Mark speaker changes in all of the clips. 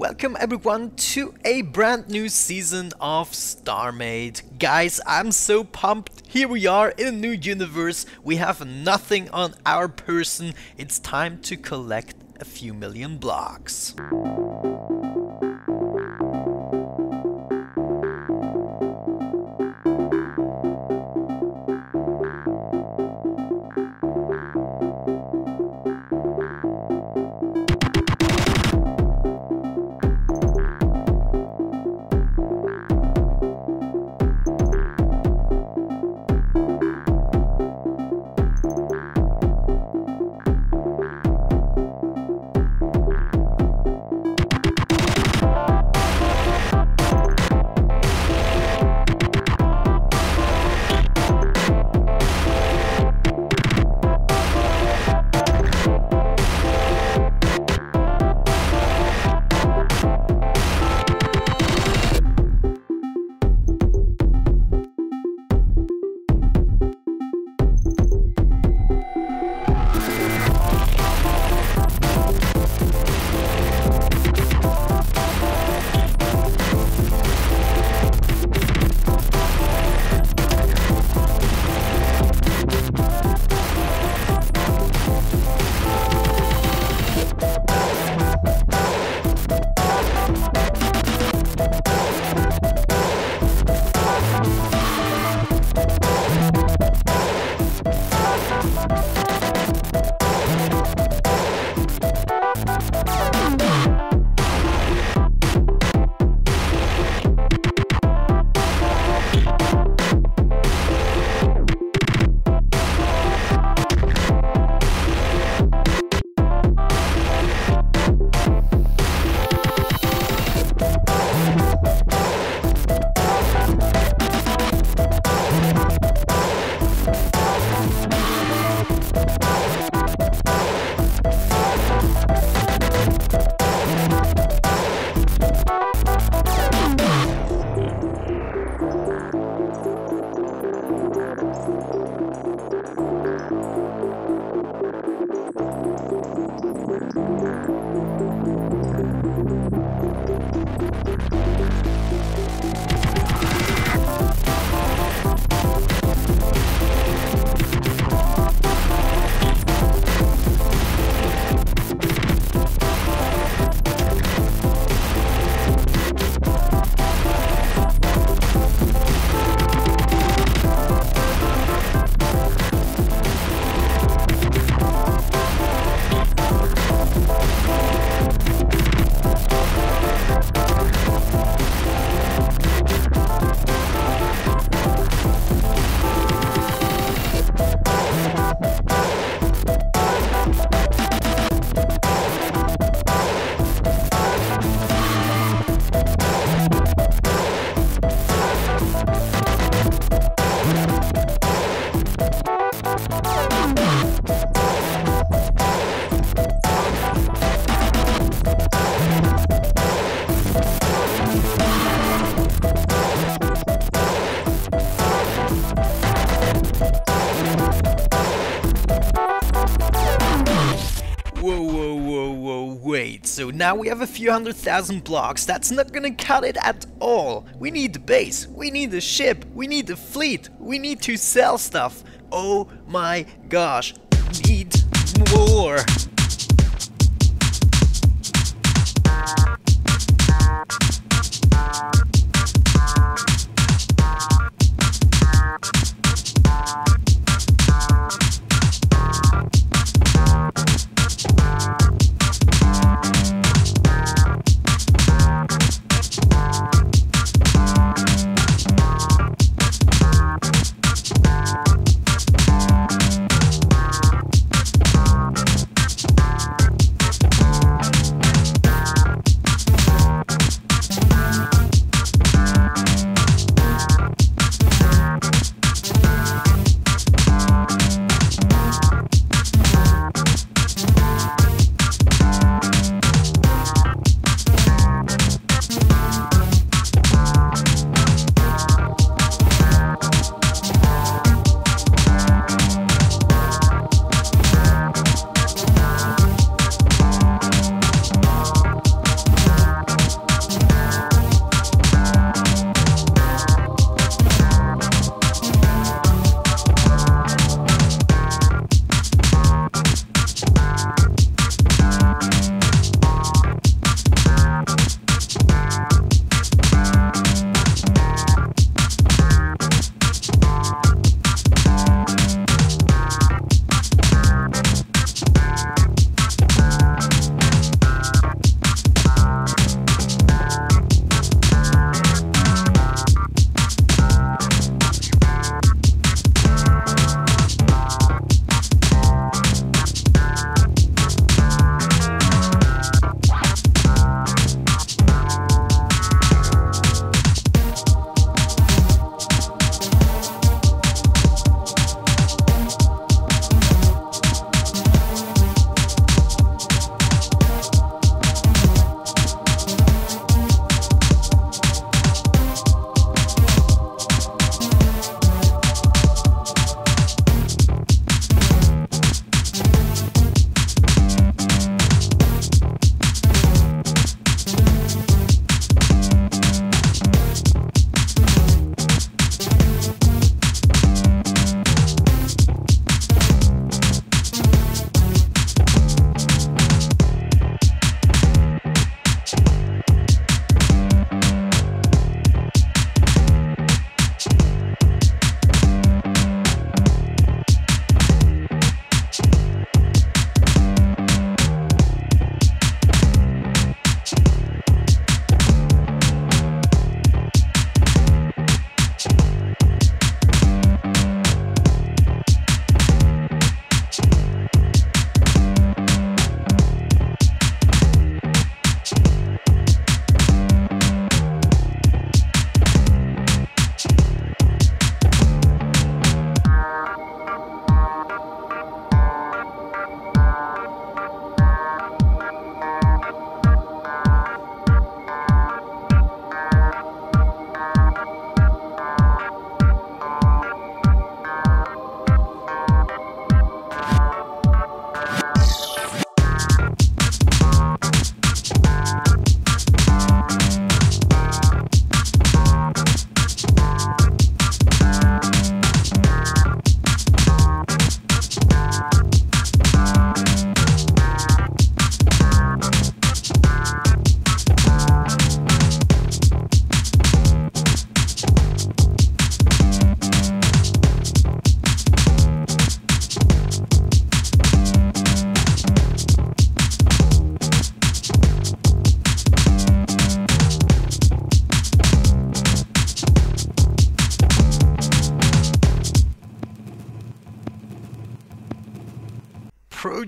Speaker 1: Welcome everyone to a brand new season of Starmade. Guys, I'm so pumped. Here we are in a new universe. We have nothing on our person. It's time to collect a few million blocks. Wait, so now we have a few 100,000 blocks. That's not gonna cut it at all. We need the base, we need a ship, we need a fleet, we need to sell stuff. Oh my gosh, we need more.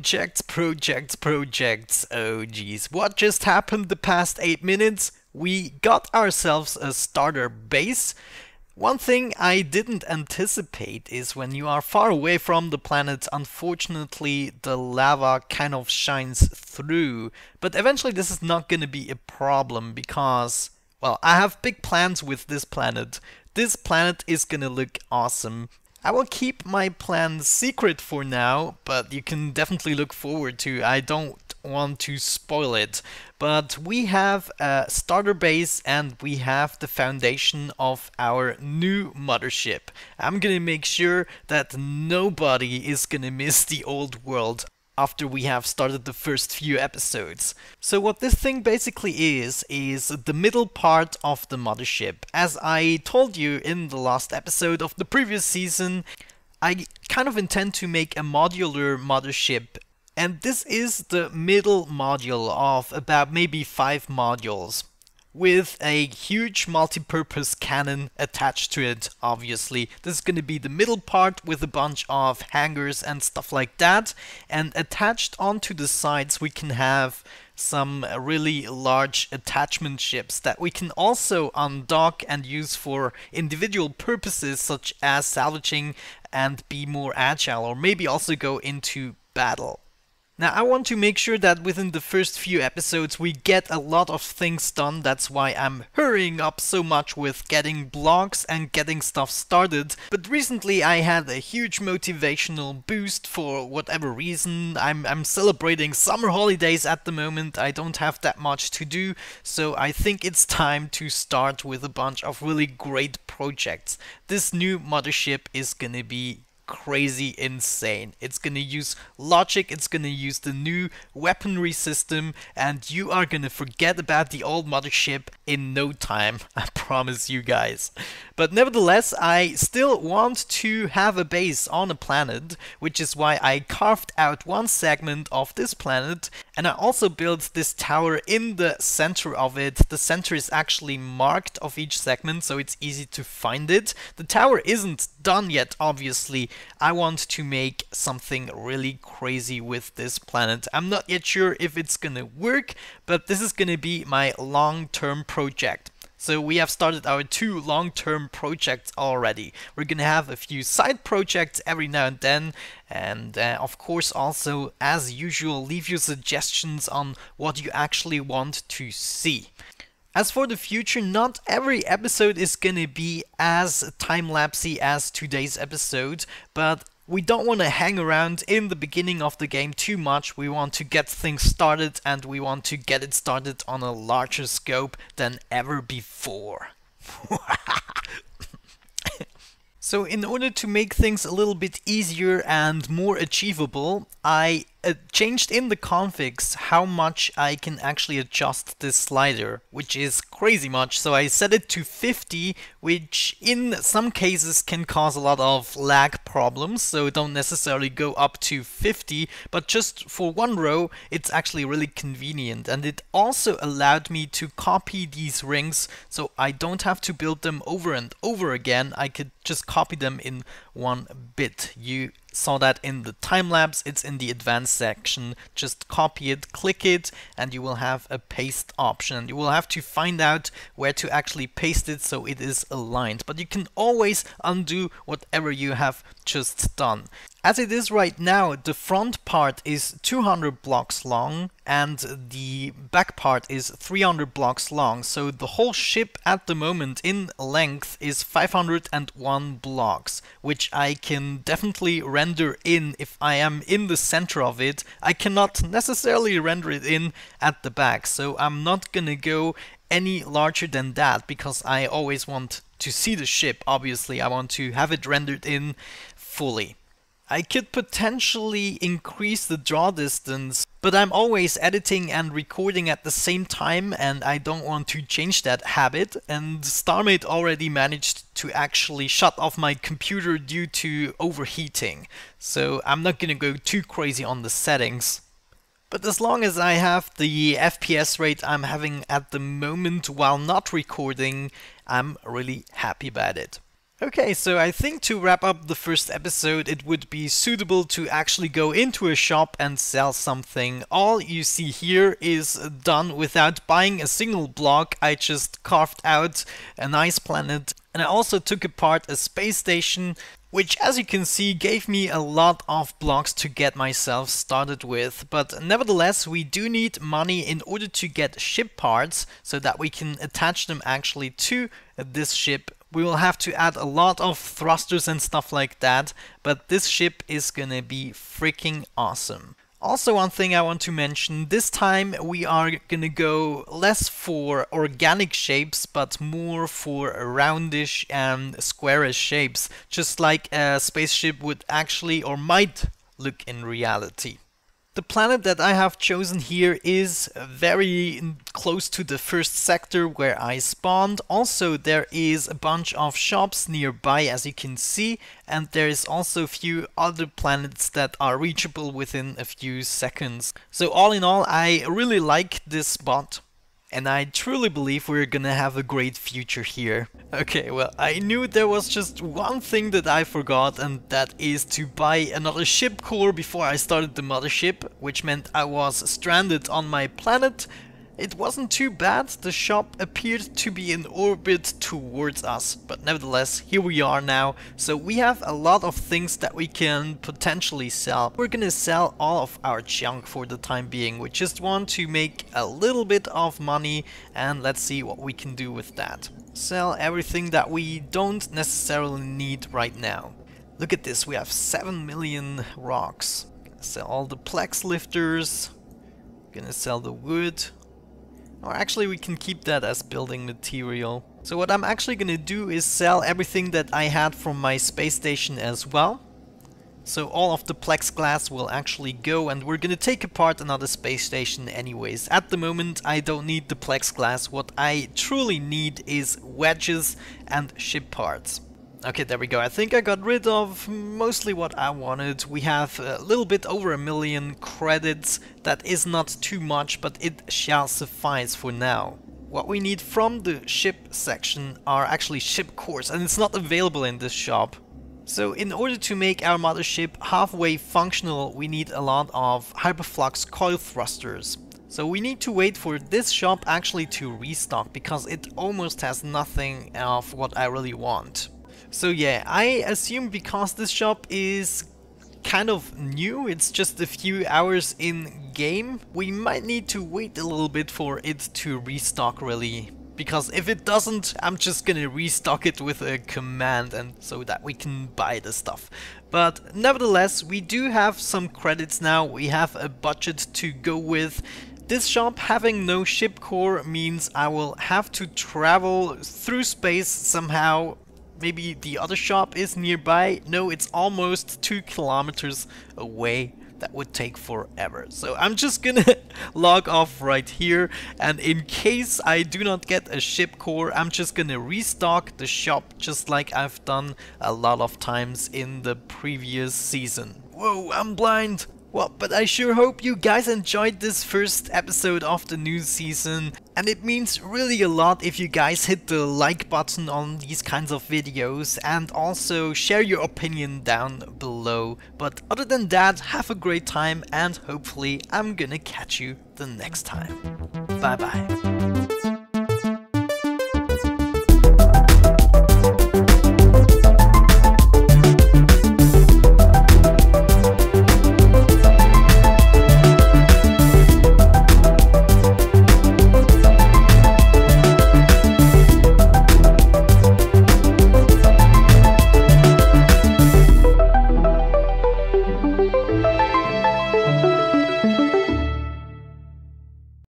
Speaker 1: Projects. Oh geez, what just happened the past 8 minutes? We got ourselves a starter base. One thing I didn't anticipate is when you are far away from the planet, unfortunately the lava kind of shines through. But eventually this is not gonna be a problem because, well, I have big plans with this planet. This planet is gonna look awesome. I will keep my plans secret for now, but you can definitely look forward to. I don't want to spoil it. But we have a starter base and we have the foundation of our new mothership. I'm gonna make sure that nobody is gonna miss the old world after we have started the first few episodes. So what this thing basically is the middle part of the mothership. As I told you in the last episode of the previous season, I kind of intend to make a modular mothership, and this is the middle module of about maybe 5 modules, with a huge multi-purpose cannon attached to it, obviously. This is going to be the middle part with a bunch of hangars and stuff like that, and attached onto the sides we can have some really large attachment ships that we can also undock and use for individual purposes such as salvaging and be more agile, or maybe also go into battle. Now I want to make sure that within the first few episodes we get a lot of things done. That's why I'm hurrying up so much with getting blogs and getting stuff started. But recently I had a huge motivational boost for whatever reason. I'm celebrating summer holidays at the moment. I don't have that much to do, so I think it's time to start with a bunch of really great projects. This new mothership is gonna be crazy insane. It's gonna use logic, it's gonna use the new weaponry system, and you are gonna forget about the old mothership in no time. I promise you guys. But nevertheless, I still want to have a base on a planet, which is why I carved out one segment of this planet, and I also built this tower in the center of it. The center is actually marked of each segment, so it's easy to find it. The tower isn't done yet, obviously. I want to make something really crazy with this planet. I'm not yet sure if it's gonna work, but this is gonna be my long-term project. So we have started our 2 long-term projects already. We're gonna have a few side projects every now and then, and of course also, as usual, leave your suggestions on what you actually want to see. As for the future, not every episode is gonna be as time-lapsey as today's episode, but we don't want to hang around in the beginning of the game too much. We want to get things started, and we want to get it started on a larger scope than ever before. So in order to make things a little bit easier and more achievable, I changed in the configs how much I can actually adjust this slider, which is crazy much. So I set it to 50, which in some cases can cause a lot of lag problems, so don't necessarily go up to 50, but just for one row it's actually really convenient. And it also allowed me to copy these rings, so I don't have to build them over and over again. I could just copy them in one bit. You saw that in the time lapse, it's in the advanced section. Just copy it, click it, and you will have a paste option. You will have to find out where to actually paste it so it is aligned, but you can always undo whatever you have just done. As it is right now, the front part is 200 blocks long and the back part is 300 blocks long, so the whole ship at the moment in length is 501 blocks, which I can definitely render in if I am in the center of it. I cannot necessarily render it in at the back, so I'm not gonna go any larger than that because I always want to see the ship. Obviously, I want to have it rendered in fully. I could potentially increase the draw distance, but I'm always editing and recording at the same time and I don't want to change that habit, and Starmade already managed to actually shut off my computer due to overheating, so I'm not gonna go too crazy on the settings. But as long as I have the FPS rate I'm having at the moment while not recording, I'm really happy about it. Okay, so I think to wrap up the first episode, it would be suitable to actually go into a shop and sell something. All you see here is done without buying a single block. I just carved out a nice planet, and I also took apart a space station, which, as you can see, gave me a lot of blocks to get myself started with. But nevertheless, we do need money in order to get ship parts so that we can attach them actually to this ship. We will have to add a lot of thrusters and stuff like that, but this ship is gonna be freaking awesome. Also, one thing I want to mention, this time we are gonna go less for organic shapes, but more for roundish and squarish shapes, just like a spaceship would actually or might look in reality. The planet that I have chosen here is very close to the first sector where I spawned. Also, there is a bunch of shops nearby, as you can see, and there is also a few other planets that are reachable within a few seconds. So all in all, I really like this spot. And I truly believe we're gonna have a great future here. Okay, well, I knew there was just one thing that I forgot, and that is to buy another ship core before I started the mothership, which meant I was stranded on my planet. It wasn't too bad, the shop appeared to be in orbit towards us, but nevertheless, here we are now. So we have a lot of things that we can potentially sell. We're gonna sell all of our junk for the time being. We just want to make a little bit of money, and let's see what we can do with that. Sell everything that we don't necessarily need right now. Look at this, we have 7 million rocks. Gonna sell all the plex lifters, gonna sell the wood. Or actually we can keep that as building material. So what I'm actually gonna do is sell everything that I had from my space station as well. So all of the plexiglass will actually go, and we're gonna take apart another space station anyways. At the moment I don't need the plexiglass. What I truly need is wedges and ship parts. Okay, there we go. I think I got rid of mostly what I wanted. We have a little bit over 1 million credits. That is not too much, but it shall suffice for now. What we need from the ship section are actually ship cores, and it's not available in this shop. So in order to make our mothership halfway functional, we need a lot of hyperflux coil thrusters. So we need to wait for this shop actually to restock, because it almost has nothing of what I really want. So yeah, I assume because this shop is kind of new, it's just a few hours in game, we might need to wait a little bit for it to restock really. Because if it doesn't, I'm just gonna restock it with a command, and so that we can buy the stuff. But nevertheless, we do have some credits now, we have a budget to go with. This shop having no ship core means I will have to travel through space somehow. Maybe the other shop is nearby. No, it's almost 2 kilometers away. That would take forever. So I'm just gonna log off right here, and in case I do not get a ship core, I'm just gonna restock the shop just like I've done a lot of times in the previous season. Whoa, I'm blind! Well, but I sure hope you guys enjoyed this first episode of the new season, and it means really a lot if you guys hit the like button on these kinds of videos and also share your opinion down below. But other than that, have a great time, and hopefully I'm gonna catch you the next time. Bye bye.